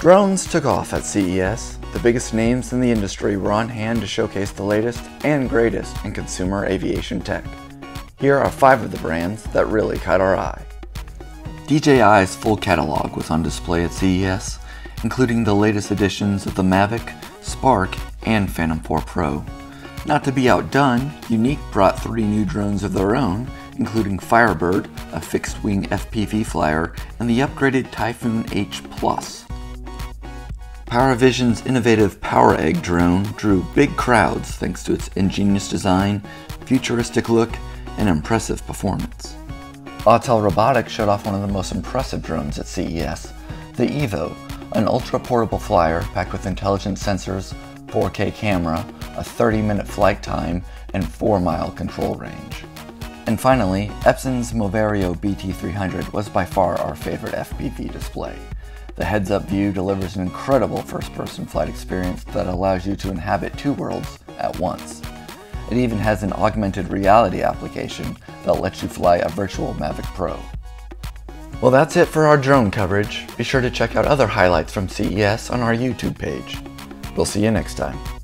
Drones took off at CES. The biggest names in the industry were on hand to showcase the latest and greatest in consumer aviation tech. Here are 5 of the brands that really caught our eye. DJI's full catalog was on display at CES, including the latest editions of the Mavic, Spark, and Phantom 4 Pro. Not to be outdone, Unique brought 3 new drones of their own, including Firebird, a fixed-wing FPV flyer, and the upgraded Typhoon H+. PowerVision's innovative Power Egg drone drew big crowds thanks to its ingenious design, futuristic look, and impressive performance. Autel Robotics showed off one of the most impressive drones at CES, the Evo, an ultra-portable flyer packed with intelligent sensors, 4K camera, a 30-minute flight time, and 4-mile control range. And finally, Epson's Moverio BT300 was by far our favorite FPV display. The heads-up view delivers an incredible first-person flight experience that allows you to inhabit 2 worlds at once. It even has an augmented reality application that lets you fly a virtual Mavic Pro. Well, that's it for our drone coverage. Be sure to check out other highlights from CES on our YouTube page. We'll see you next time.